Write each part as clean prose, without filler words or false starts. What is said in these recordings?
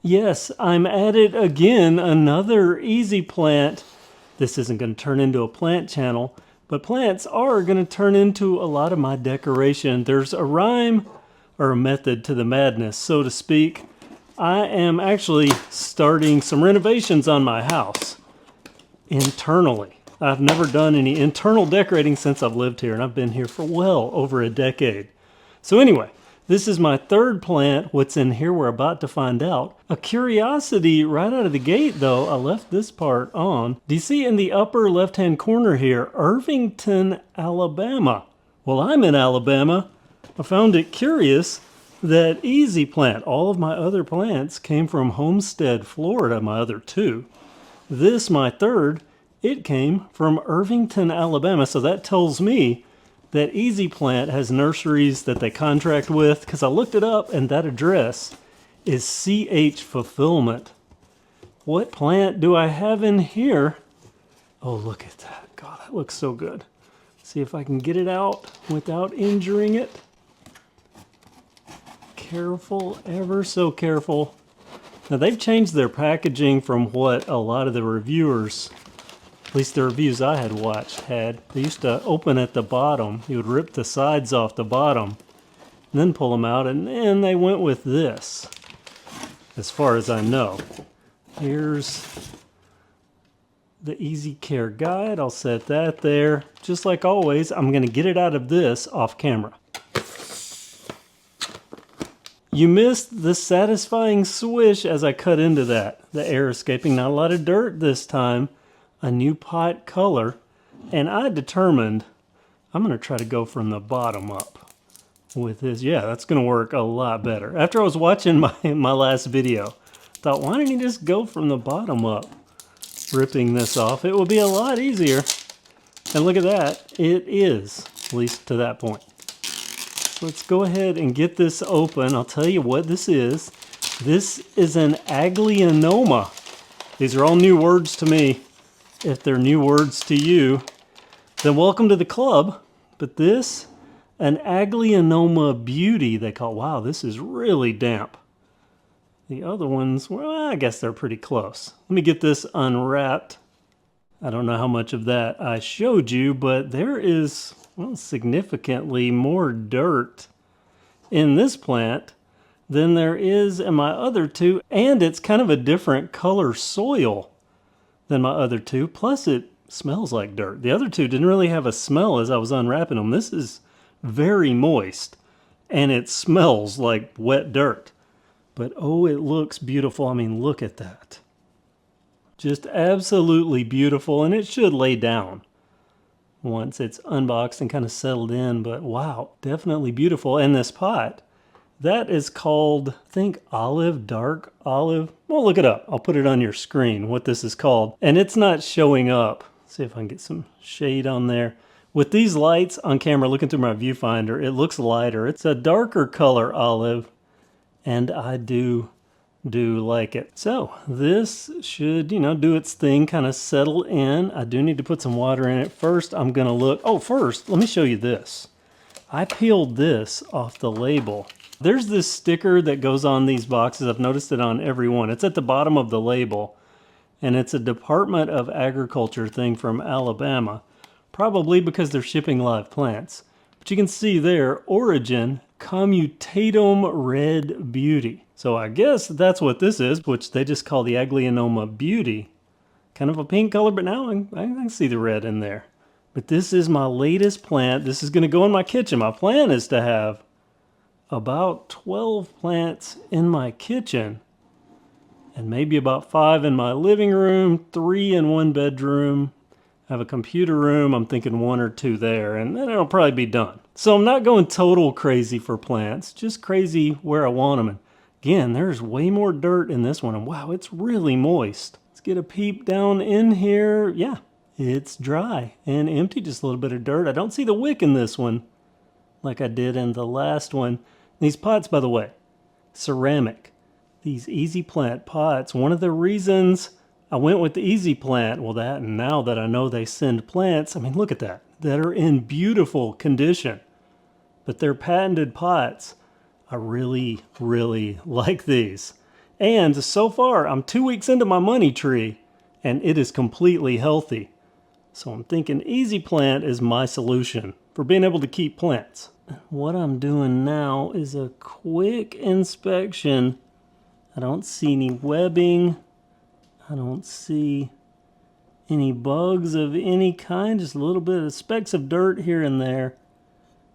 Yes, I'm at it again, another easy plant. This isn't going to turn into a plant channel, but plants are going to turn into a lot of my decoration. There's a rhyme or a method to the madness, so to speak. I am actually starting some renovations on my house internally. I've never done any internal decorating since I've lived here, and I've been here for well over a decade. So anyway, this is my third plant. What's in here, we're about to find out. A curiosity right out of the gate, though, I left this part on. Do you see in the upper left-hand corner here, Irvington, Alabama? Well, I'm in Alabama. I found it curious that Easy Plant, all of my other plants came from Homestead, Florida, my other two. This, my third, it came from Irvington, Alabama. So that tells me that Easy Plant has nurseries that they contract with, because I looked it up and that address is CH Fulfillment. What plant do I have in here? Oh, look at that. God, that looks so good. See if I can get it out without injuring it. Careful, ever so careful. Now they've changed their packaging from what a lot of the reviewers, at least the reviews I had watched, had. They used to open at the bottom. You would rip the sides off the bottom and then pull them out, and then they went with this, as far as I know. Here's the Easy Care Guide. I'll set that there. Just like always, I'm going to get it out of this off camera. You missed the satisfying swish as I cut into that. The air escaping, not a lot of dirt this time. A new pot color. And I determined I'm going to try to go from the bottom up with this. Yeah, that's going to work a lot better. After I was watching my last video, I thought, why didn't you just go from the bottom up? Ripping this off, it will be a lot easier. And look at that, it is, at least to that point. Let's go ahead and get this open. I'll tell you what this is. This is an Aglaonema. These are all new words to me. If they're new words to you, then welcome to the club. But this, an Aglaonema Beauty, they call. Wow, this is really damp. The other ones, well, I guess they're pretty close. Let me get this unwrapped. I don't know how much of that I showed you, but there is, well, significantly more dirt in this plant than there is in my other two, and it's kind of a different color soil than my other two, plus it smells like dirt. The other two didn't really have a smell as I was unwrapping them. This is very moist, and it smells like wet dirt. But oh, it looks beautiful. I mean, look at that. Just absolutely beautiful, and it should lay down once it's unboxed and kind of settled in. But wow, definitely beautiful. And this pot, that is called, I think, olive, dark olive. Well, look it up. I'll put it on your screen what this is called. And it's not showing up. Let's see if I can get some shade on there. With these lights on camera, looking through my viewfinder, it looks lighter. It's a darker color olive, and I do like it. So this should, do its thing, kind of settle in. I do need to put some water in it. First, I'm going to look. Oh, first, let me show you this. I peeled this off the label. There's this sticker that goes on these boxes. I've noticed it on every one. It's at the bottom of the label, and it's a Department of Agriculture thing from Alabama, probably because they're shipping live plants. But you can see there, origin, Commutatum Red Beauty. So I guess that's what this is, which they just call the Aglaonema Beauty. Kind of a pink color, but now I can see the red in there. But this is my latest plant. This is going to go in my kitchen. My plan is to have about 12 plants in my kitchen, and maybe about 5 in my living room, 3 in one bedroom. I have a computer room. I'm thinking 1 or 2 there, and then it'll probably be done. So I'm not going total crazy for plants, just crazy where I want them. And again, there's way more dirt in this one, and wow, it's really moist. Let's get a peep down in here. Yeah, it's dry and empty, just a little bit of dirt. I don't see the wick in this one like I did in the last one. These pots, by the way, ceramic. These Easy Plant pots, one of the reasons I went with the Easy Plant, well, that, and now that I know they send plants, I mean, look at that are in beautiful condition. But they're patented pots. I really, really like these. And so far, I'm 2 weeks into my money tree, and it is completely healthy. So I'm thinking easyplant is my solution for being able to keep plants. What I'm doing now is a quick inspection. I don't see any webbing. I don't see any bugs of any kind, just a little bit of specks of dirt here and there.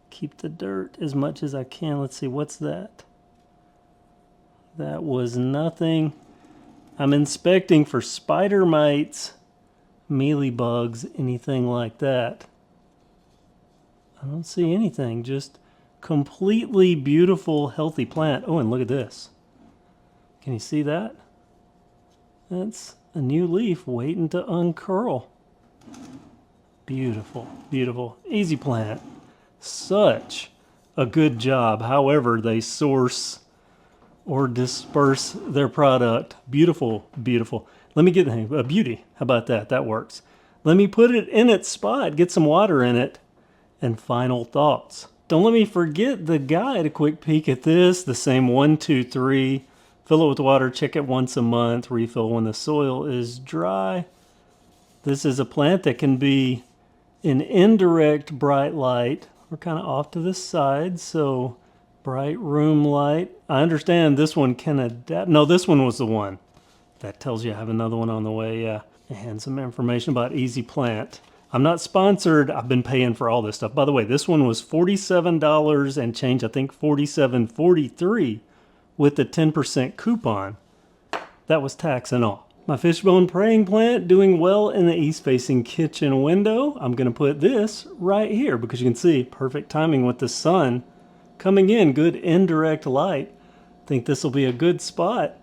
Keep the dirt as much as I can. Let's see, what's that? That was nothing. I'm inspecting for spider mites, mealybugs, anything like that. I don't see anything, just completely beautiful, healthy plant. Oh, and look at this. Can you see that? That's a new leaf waiting to uncurl. Beautiful, beautiful. easyplant. Such a good job, however they source or disperse their product. Beautiful, beautiful. Let me get a beauty. How about that? That works. Let me put it in its spot, get some water in it, and final thoughts. Don't let me forget the guide. A quick peek at this. The same 1, 2, 3. Fill it with water, check it once a month, refill when the soil is dry. This is a plant that can be an indirect bright light. We're kind of off to the side, so bright room light. I understand this one can adapt. No, this one was the one. That tells you I have another one on the way, yeah. And some information about easyplant. I'm not sponsored. I've been paying for all this stuff. By the way, this one was $47 and change, I think $47.43 with the 10% coupon. That was tax and all. My fishbone praying plant doing well in the east-facing kitchen window. I'm going to put this right here because you can see perfect timing with the sun coming in, good indirect light. I think this will be a good spot.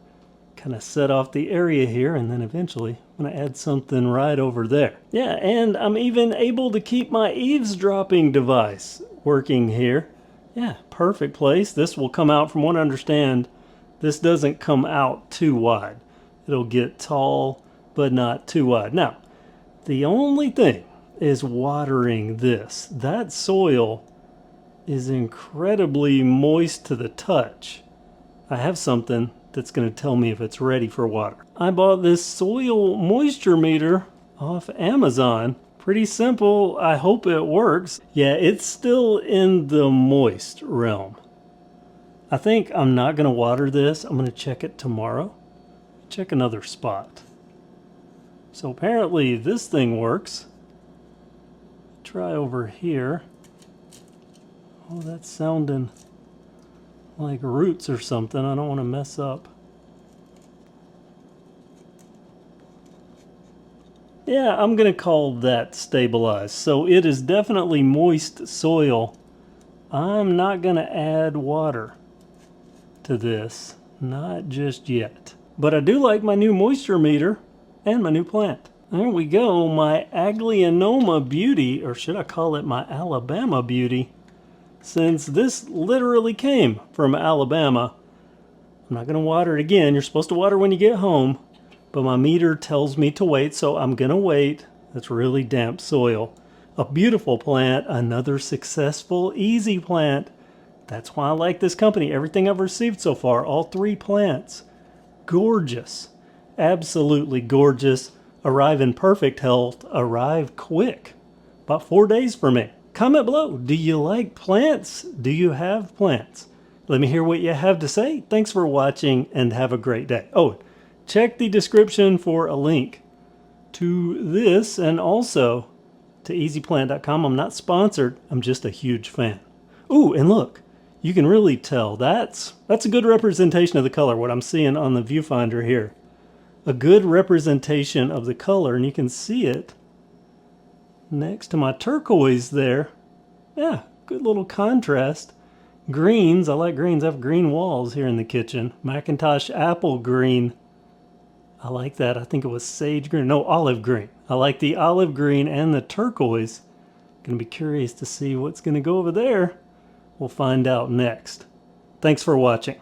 Kind of set off the area here, and then eventually I'm going to add something right over there. Yeah, and I'm even able to keep my eavesdropping device working here. Yeah, perfect place. This will come out, from what I understand, this doesn't come out too wide. It'll get tall, but not too wide. Now, the only thing is watering this. That soil is incredibly moist to the touch. I have something that's going to tell me if it's ready for water. I bought this soil moisture meter off Amazon. Pretty simple. I hope it works. Yeah, it's still in the moist realm. I think I'm not going to water this. I'm going to check it tomorrow. Check another spot. So apparently this thing works. Try over here. Oh, that's sounding like roots or something. I don't want to mess up. Yeah, I'm going to call that stabilized. So it is definitely moist soil. I'm not going to add water to this. Not just yet. But I do like my new moisture meter and my new plant. There we go. My Aglaonema Beauty, or should I call it my Alabama Beauty? Since this literally came from Alabama, I'm not going to water it again. You're supposed to water when you get home. But my meter tells me to wait, so I'm going to wait. That's really damp soil. A beautiful plant, another successful easyplant. That's why I like this company. Everything I've received so far, all 3 plants, gorgeous. Absolutely gorgeous. Arrive in perfect health. Arrive quick. About 4 days for me. Comment below. Do you like plants? Do you have plants? Let me hear what you have to say. Thanks for watching and have a great day. Oh, check the description for a link to this and also to easyplant.com. I'm not sponsored. I'm just a huge fan. Ooh, and look, you can really tell that's a good representation of the color, what I'm seeing on the viewfinder here. A good representation of the color, and you can see it next to my turquoise there. Yeah, good little contrast. Greens, I like greens. I have green walls here in the kitchen. Macintosh apple green. I like that. I think it was sage green. No, olive green. I like the olive green and the turquoise. Gonna be curious to see what's gonna go over there. We'll find out next. Thanks for watching.